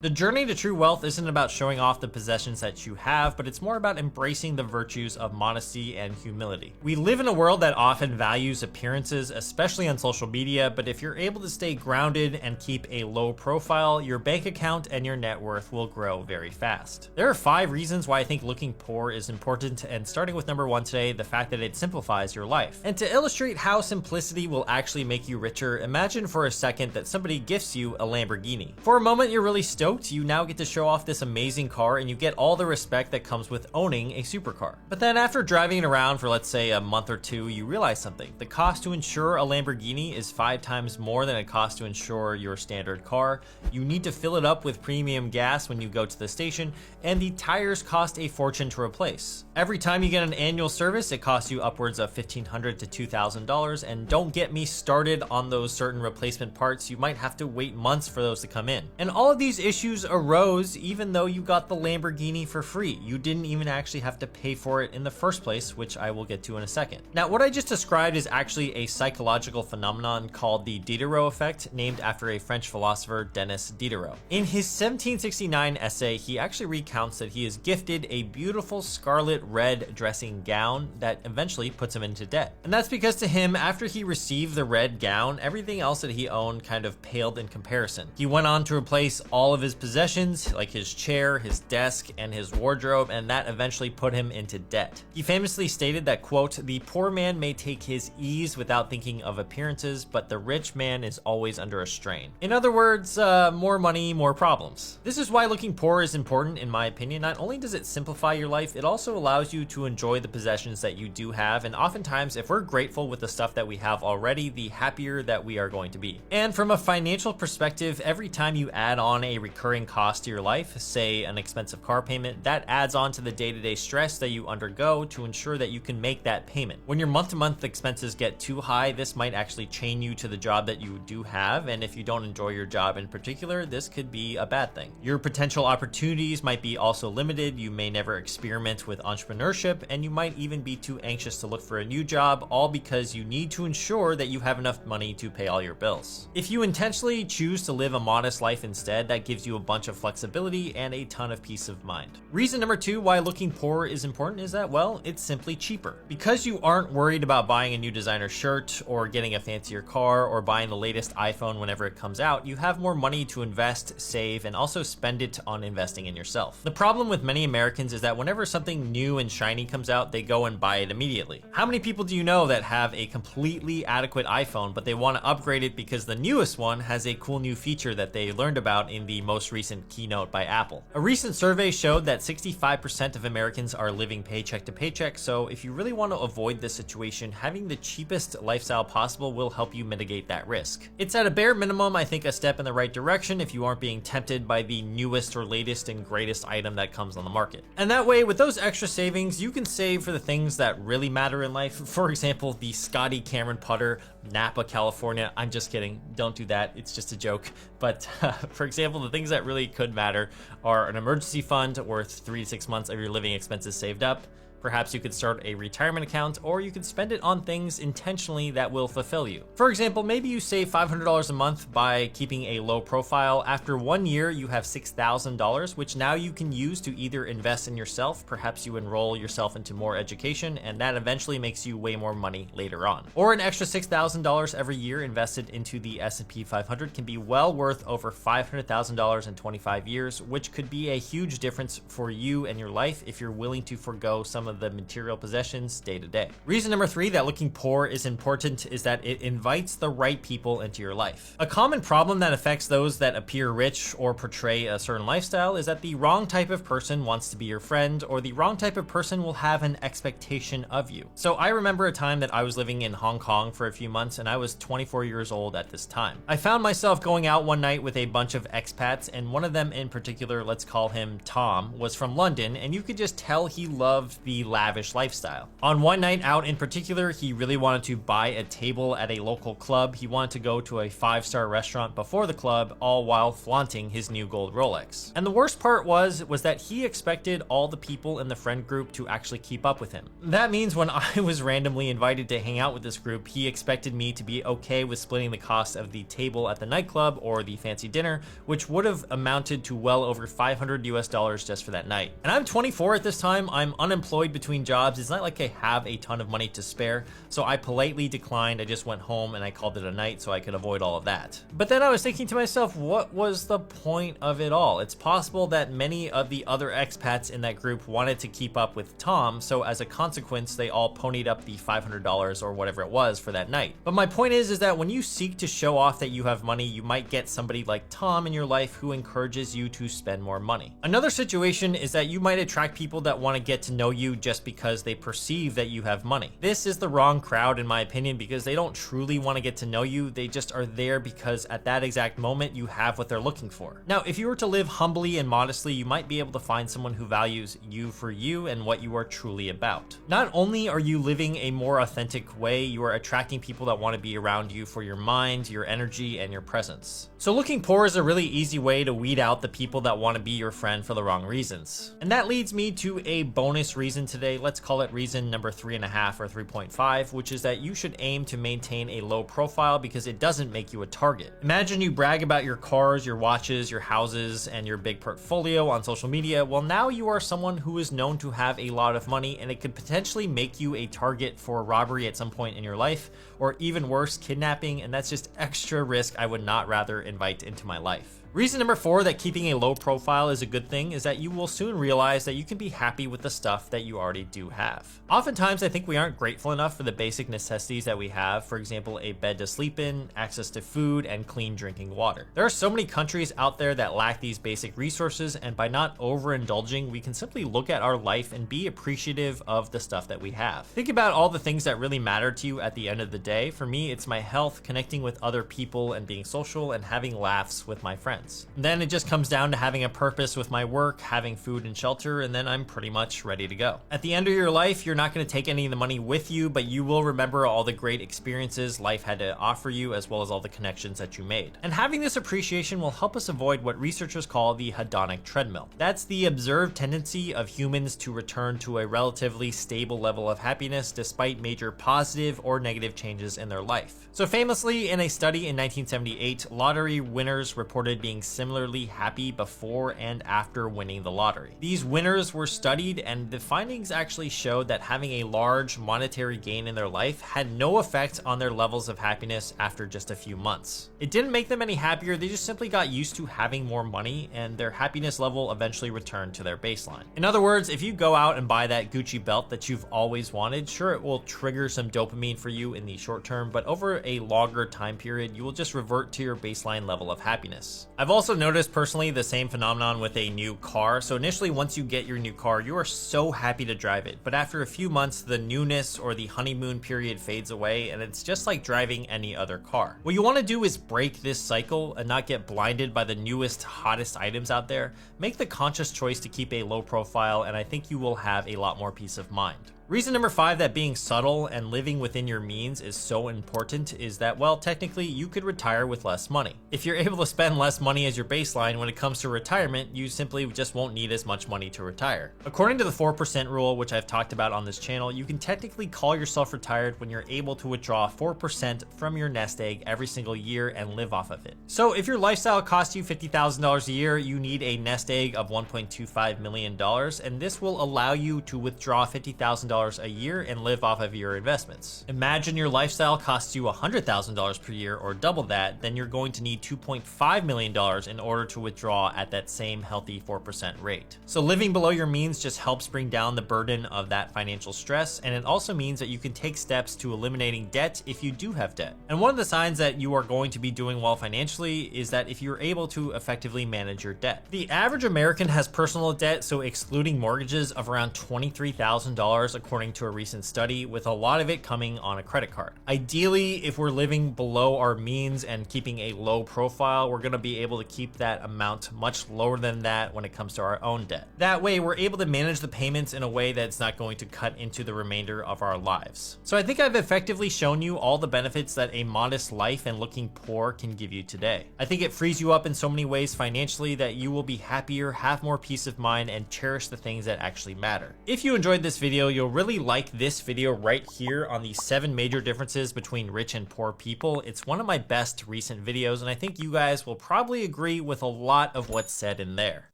The journey to true wealth isn't about showing off the possessions that you have, but it's more about embracing the virtues of modesty and humility. We live in a world that often values appearances, especially on social media, but if you're able to stay grounded and keep a low profile, your bank account and your net worth will grow very fast. There are 5 reasons why I think looking poor is important, and starting with number 1 today, the fact that it simplifies your life. And to illustrate how simplicity will actually make you richer, imagine for a second that somebody gifts you a Lamborghini. For a moment, you're really stoked. You now get to show off this amazing car and you get all the respect that comes with owning a supercar. But then after driving it around for, let's say, a month or 2, you realize something. The cost to insure a Lamborghini is 5 times more than it costs to insure your standard car. You need to fill it up with premium gas when you go to the station, and the tires cost a fortune to replace. Every time you get an annual service, it costs you upwards of $1,500 to $2,000, and don't get me started on those certain replacement parts. You might have to wait months for those to come in. And all of these issues arose even though you got the Lamborghini for free. You didn't even actually have to pay for it in the first place, which I will get to in a second. Now, what I just described is actually a psychological phenomenon called the Diderot effect, named after a French philosopher, Denis Diderot. In his 1769 essay, he actually recounts that he is gifted a beautiful scarlet red dressing gown that eventually puts him into debt. And that's because to him, after he received the red gown, everything else that he owned kind of paled in comparison. He went on to replace all of his possessions, like his chair, his desk, and his wardrobe, and that eventually put him into debt. He famously stated that, quote, "The poor man may take his ease without thinking of appearances, but the rich man is always under a strain." In other words, more money, more problems. This is why looking poor is important, in my opinion. Not only does it simplify your life, it also allows you to enjoy the possessions that you do have, and oftentimes, if we're grateful with the stuff that we have already, the happier that we are going to be. And from a financial perspective, every time you add on a recurring cost to your life, say an expensive car payment, that adds on to the day-to-day stress that you undergo to ensure that you can make that payment. When your month-to-month expenses get too high, this might actually chain you to the job that you do have, and if you don't enjoy your job in particular, this could be a bad thing. Your potential opportunities might be also limited. You may never experiment with entrepreneurship, and you might even be too anxious to look for a new job, all because you need to ensure that you have enough money to pay all your bills. If you intentionally choose to live a modest life instead, that gives you a bunch of flexibility and a ton of peace of mind. Reason number 2 why looking poor is important is that, well, it's simply cheaper. Because you aren't worried about buying a new designer shirt or getting a fancier car or buying the latest iPhone whenever it comes out, you have more money to invest, save, and also spend it on investing in yourself. The problem with many Americans is that whenever something new and shiny comes out, they go and buy it immediately. How many people do you know that have a completely adequate iPhone, but they want to upgrade it because the newest one has a cool new feature that they learned about in the most recent keynote by Apple? A recent survey showed that 65% of Americans are living paycheck to paycheck, so if you really want to avoid this situation, having the cheapest lifestyle possible will help you mitigate that risk. It's at a bare minimum, I think, a step in the right direction if you aren't being tempted by the newest or latest and greatest item that comes on the market. And that way, with those extra savings, you can save for the things that really matter in life. For example, the Scotty Cameron putter, Napa, California. I'm just kidding. Don't do that. It's just a joke. But for example, the things that really could matter are an emergency fund worth 3 to 6 months of your living expenses saved up. Perhaps you could start a retirement account, or you could spend it on things intentionally that will fulfill you. For example, maybe you save $500 a month by keeping a low profile. After 1 year, you have $6,000, which now you can use to either invest in yourself. Perhaps you enroll yourself into more education, and that eventually makes you way more money later on. Or an extra $6,000 every year invested into the S&P 500 can be well worth over $500,000 in 25 years, which could be a huge difference for you and your life if you're willing to forego some of the material possessions day to day. Reason number 3 that looking poor is important is that it invites the right people into your life. A common problem that affects those that appear rich or portray a certain lifestyle is that the wrong type of person wants to be your friend, or the wrong type of person will have an expectation of you. So I remember a time that I was living in Hong Kong for a few months, and I was 24 years old at this time. I found myself going out one night with a bunch of expats, and one of them in particular, let's call him Tom, was from London, and you could just tell he loved the the lavish lifestyle. On one night out in particular, he really wanted to buy a table at a local club. He wanted to go to a 5-star restaurant before the club, all while flaunting his new gold Rolex. And the worst part was that he expected all the people in the friend group to actually keep up with him. That means when I was randomly invited to hang out with this group, he expected me to be okay with splitting the cost of the table at the nightclub or the fancy dinner, which would have amounted to well over $500 US just for that night. And I'm 24 at this time. I'm unemployed between jobs. It's not like I have a ton of money to spare, so I politely declined. I just went home and I called it a night so I could avoid all of that. But then I was thinking to myself, what was the point of it all? It's possible that many of the other expats in that group wanted to keep up with Tom, so as a consequence, they all ponied up the $500 or whatever it was for that night. But my point is that when you seek to show off that you have money, you might get somebody like Tom in your life who encourages you to spend more money. Another situation is that you might attract people that want to get to know you just because they perceive that you have money. This is the wrong crowd in my opinion, because they don't truly want to get to know you. They just are there because at that exact moment you have what they're looking for. Now, if you were to live humbly and modestly, you might be able to find someone who values you for you and what you are truly about. Not only are you living a more authentic way, you are attracting people that want to be around you for your mind, your energy, and your presence. So looking poor is a really easy way to weed out the people that want to be your friend for the wrong reasons. And that leads me to a bonus reason today. Let's call it reason number 3.5 or 3.5, which is that you should aim to maintain a low profile because it doesn't make you a target. Imagine you brag about your cars, your watches, your houses, and your big portfolio on social media. Well, now you are someone who is known to have a lot of money, and it could potentially make you a target for robbery at some point in your life, or even worse, kidnapping, and that's just extra risk I would not rather invite into my life. Reason number 4 that keeping a low profile is a good thing is that you will soon realize that you can be happy with the stuff that you already do have. Oftentimes, I think we aren't grateful enough for the basic necessities that we have. For example, a bed to sleep in, access to food, and clean drinking water. There are so many countries out there that lack these basic resources, and by not overindulging, we can simply look at our life and be appreciative of the stuff that we have. Think about all the things that really matter to you at the end of the day. For me, it's my health, connecting with other people and being social, and having laughs with my friends. Then it just comes down to having a purpose with my work, having food and shelter, and then I'm pretty much ready to go. At the end of your life, you're not going to take any of the money with you, but you will remember all the great experiences life had to offer you, as well as all the connections that you made. And having this appreciation will help us avoid what researchers call the hedonic treadmill. That's the observed tendency of humans to return to a relatively stable level of happiness despite major positive or negative changes in their life. So famously, in a study in 1978, lottery winners reported being similarly happy before and after winning the lottery. These winners were studied, and the findings actually showed that having a large monetary gain in their life had no effect on their levels of happiness after just a few months. It didn't make them any happier, they just simply got used to having more money, and their happiness level eventually returned to their baseline. In other words, if you go out and buy that Gucci belt that you've always wanted, sure, it will trigger some dopamine for you in the short term, but over a longer time period, you will just revert to your baseline level of happiness. I've also noticed personally the same phenomenon with a new car. So initially, once you get your new car, you are so happy to drive it. But after a few months, the newness or the honeymoon period fades away, and it's just like driving any other car. What you want to do is break this cycle and not get blinded by the newest, hottest items out there. Make the conscious choice to keep a low profile, and I think you will have a lot more peace of mind. Reason number 5 that being subtle and living within your means is so important is that, well, technically you could retire with less money. If you're able to spend less money as your baseline when it comes to retirement, you simply just won't need as much money to retire. According to the 4% rule, which I've talked about on this channel, you can technically call yourself retired when you're able to withdraw 4% from your nest egg every single year and live off of it. So if your lifestyle costs you $50,000 a year, you need a nest egg of $1.25 million, and this will allow you to withdraw $50,000 a year and live off of your investments. Imagine your lifestyle costs you $100,000 per year or double that, then you're going to need $2.5 million in order to withdraw at that same healthy 4% rate. So living below your means just helps bring down the burden of that financial stress, and it also means that you can take steps to eliminating debt if you do have debt. And one of the signs that you are going to be doing well financially is that if you're able to effectively manage your debt. The average American has personal debt, so excluding mortgages, of around $23,000 according to a recent study, with a lot of it coming on a credit card. Ideally, if we're living below our means and keeping a low profile, we're gonna be able to keep that amount much lower than that when it comes to our own debt. That way, we're able to manage the payments in a way that's not going to cut into the remainder of our lives. So I think I've effectively shown you all the benefits that a modest life and looking poor can give you today. I think it frees you up in so many ways financially that you will be happier, have more peace of mind, and cherish the things that actually matter. If you enjoyed this video, you'll really like this video right here on the 7 major differences between rich and poor people. It's one of my best recent videos, and I think you guys will probably agree with a lot of what's said in there.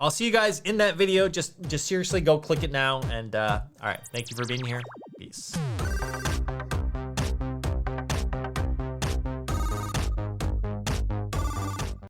I'll see you guys in that video. Just seriously go click it now. And all right, thank you for being here. Peace.